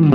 Hey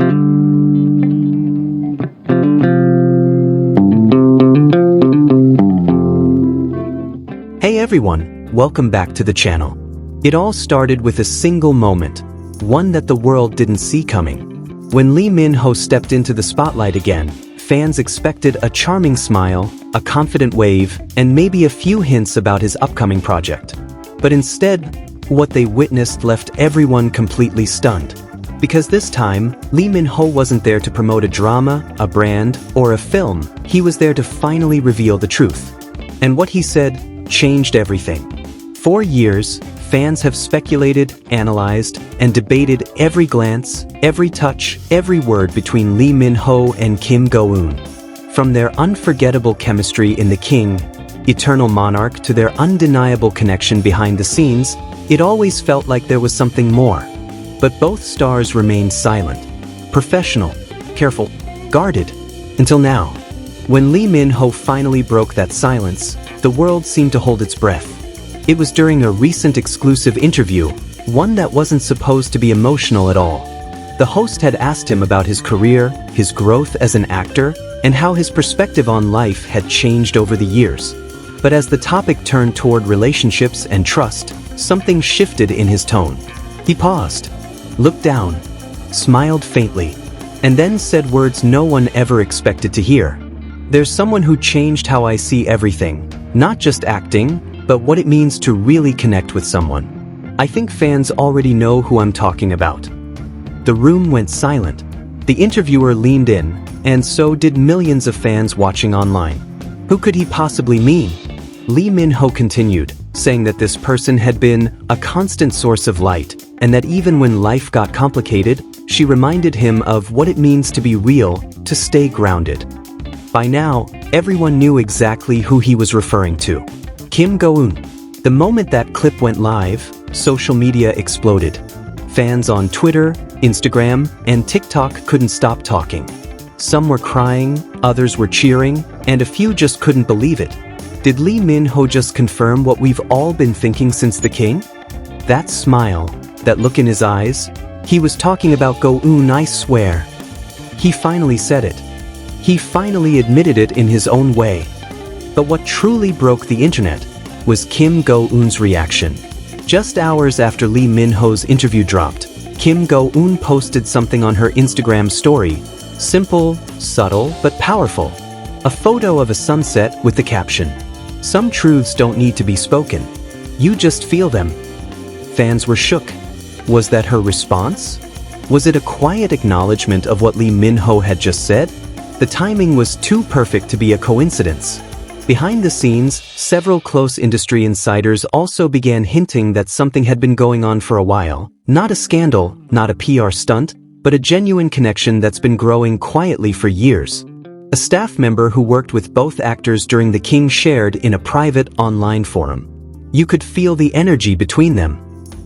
everyone, welcome back to the channel. It all started with a single moment, one that the world didn't see coming. When Lee Min-ho stepped into the spotlight again, fans expected a charming smile, a confident wave, and maybe a few hints about his upcoming project. But instead, what they witnessed left everyone completely stunned. Because this time, Lee Min-ho wasn't there to promote a drama, a brand, or a film. He was there to finally reveal the truth. And what he said changed everything. For years, fans have speculated, analyzed, and debated every glance, every touch, every word between Lee Min-ho and Kim Go Eun. From their unforgettable chemistry in The King, Eternal Monarch, to their undeniable connection behind the scenes, it always felt like there was something more. But both stars remained silent, professional, careful, guarded, until now. When Lee Min-ho finally broke that silence, the world seemed to hold its breath. It was during a recent exclusive interview, one that wasn't supposed to be emotional at all. The host had asked him about his career, his growth as an actor, and how his perspective on life had changed over the years. But as the topic turned toward relationships and trust, something shifted in his tone. He paused, looked down, smiled faintly, and then said words no one ever expected to hear. "There's someone who changed how I see everything. Not just acting, but what it means to really connect with someone. I think fans already know who I'm talking about." The room went silent. The interviewer leaned in, and so did millions of fans watching online. Who could he possibly mean? Lee Min-ho continued, saying that this person had been a constant source of light, and that even when life got complicated, she reminded him of what it means to be real, to stay grounded. By now, everyone knew exactly who he was referring to. Kim Go Eun. The moment that clip went live, social media exploded. Fans on Twitter, Instagram, and TikTok couldn't stop talking. Some were crying, others were cheering, and a few just couldn't believe it. Did Lee Min-ho just confirm what we've all been thinking since The King? That smile, that look in his eyes, he was talking about Go Eun, I swear. He finally said it. He finally admitted it in his own way. But what truly broke the internet was Kim Go Eun's reaction. Just hours after Lee Min-ho's interview dropped, Kim Go Eun posted something on her Instagram story. Simple, subtle, but powerful. A photo of a sunset with the caption, "Some truths don't need to be spoken. You just feel them." Fans were shook. Was that her response? Was it a quiet acknowledgement of what Lee Min-ho had just said? The timing was too perfect to be a coincidence. Behind the scenes, several close industry insiders also began hinting that something had been going on for a while. Not a scandal, not a PR stunt, but a genuine connection that's been growing quietly for years. A staff member who worked with both actors during The King shared in a private online forum. You could feel the energy between them.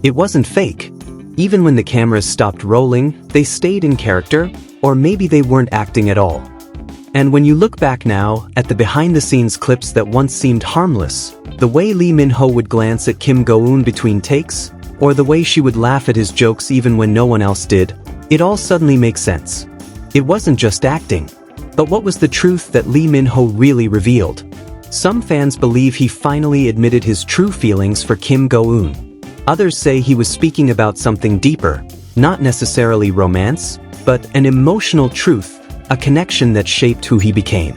It wasn't fake. Even when the cameras stopped rolling, they stayed in character, or maybe they weren't acting at all. And when you look back now at the behind-the-scenes clips that once seemed harmless, the way Lee Min-ho would glance at Kim Go Eun between takes, or the way she would laugh at his jokes even when no one else did, it all suddenly makes sense. It wasn't just acting. But what was the truth that Lee Min-ho really revealed? Some fans believe he finally admitted his true feelings for Kim Go Eun. Others say he was speaking about something deeper, not necessarily romance, but an emotional truth, a connection that shaped who he became.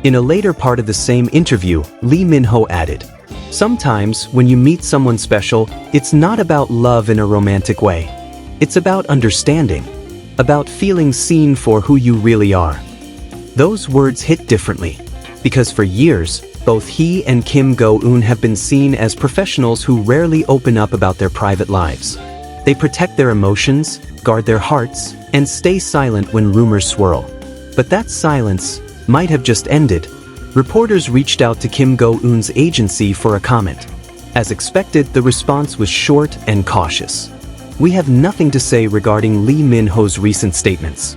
In a later part of the same interview, Lee Min-ho added, "Sometimes, when you meet someone special, it's not about love in a romantic way. It's about understanding, about feeling seen for who you really are." Those words hit differently, because for years, both he and Kim Go Eun have been seen as professionals who rarely open up about their private lives. They protect their emotions, guard their hearts, and stay silent when rumors swirl. But that silence might have just ended. Reporters reached out to Kim Go Eun's agency for a comment. As expected, the response was short and cautious. "We have nothing to say regarding Lee Min-ho's recent statements."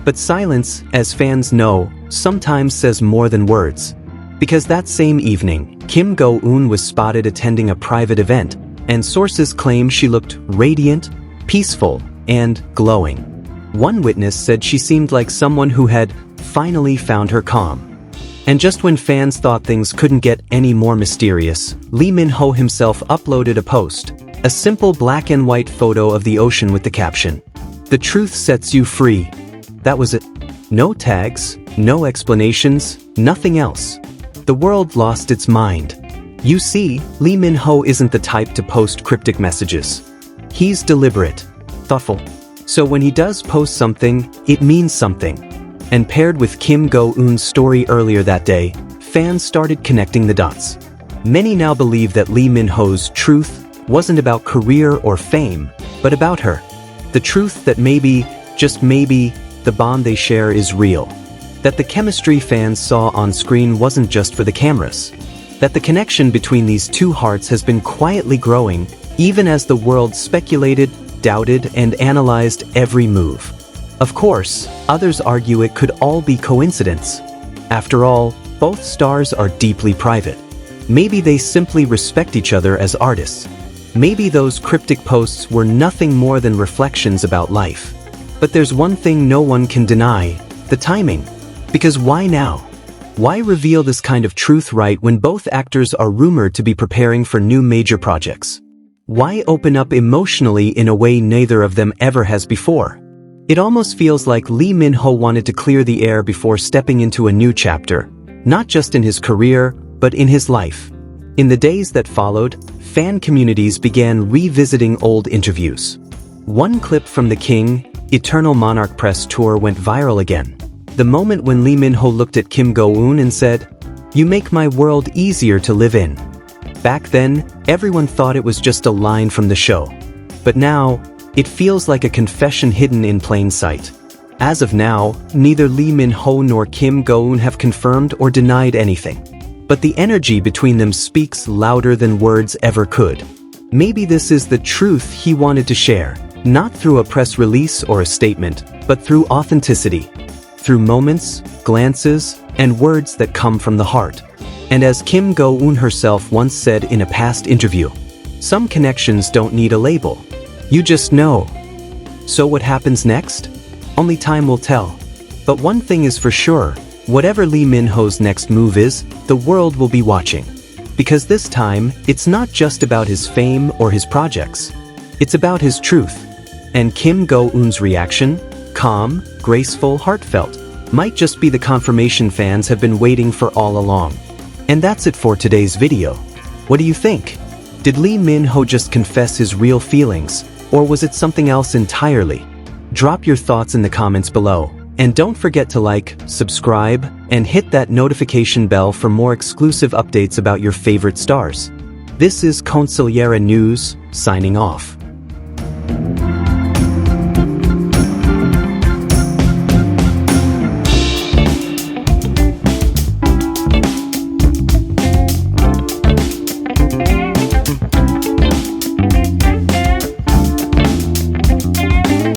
But silence, as fans know, sometimes says more than words. Because that same evening, Kim Go Eun was spotted attending a private event, and sources claim she looked radiant, peaceful, and glowing. One witness said she seemed like someone who had finally found her calm. And just when fans thought things couldn't get any more mysterious, Lee Min-ho himself uploaded a post, a simple black and white photo of the ocean with the caption, "The truth sets you free." That was it. No tags, no explanations, nothing else. The world lost its mind. You see, Lee Min-ho isn't the type to post cryptic messages. He's deliberate, thoughtful. So when he does post something, it means something. And paired with Kim Go Eun's story earlier that day, fans started connecting the dots. Many now believe that Lee Min-ho's truth wasn't about career or fame, but about her. The truth that maybe, just maybe, the bond they share is real. That the chemistry fans saw on screen wasn't just for the cameras. That the connection between these two hearts has been quietly growing, even as the world speculated, doubted, and analyzed every move. Of course, others argue it could all be coincidence. After all, both stars are deeply private. Maybe they simply respect each other as artists. Maybe those cryptic posts were nothing more than reflections about life. But there's one thing no one can deny: the timing. Because why now? Why reveal this kind of truth right when both actors are rumored to be preparing for new major projects? Why open up emotionally in a way neither of them ever has before? It almost feels like Lee Min-ho wanted to clear the air before stepping into a new chapter, not just in his career, but in his life. In the days that followed, fan communities began revisiting old interviews. One clip from the King, Eternal Monarch press tour went viral again. The moment when Lee Min-ho looked at Kim Go Eun and said, "You make my world easier to live in." Back then, everyone thought it was just a line from the show. But now, it feels like a confession hidden in plain sight. As of now, neither Lee Min-ho nor Kim Go Eun have confirmed or denied anything. But the energy between them speaks louder than words ever could. Maybe this is the truth he wanted to share, not through a press release or a statement, but through authenticity. Through moments, glances, and words that come from the heart. And as Kim Go Eun herself once said in a past interview, some connections don't need a label. You just know. So what happens next? Only time will tell. But one thing is for sure, whatever Lee Min-ho's next move is, the world will be watching. Because this time, it's not just about his fame or his projects. It's about his truth. And Kim Go Eun's reaction, calm, graceful, heartfelt, might just be the confirmation fans have been waiting for all along. And that's it for today's video. What do you think? Did Lee Min-ho just confess his real feelings, or was it something else entirely? Drop your thoughts in the comments below, and don't forget to like, subscribe, and hit that notification bell for more exclusive updates about your favorite stars. This is Consigliera News, signing off.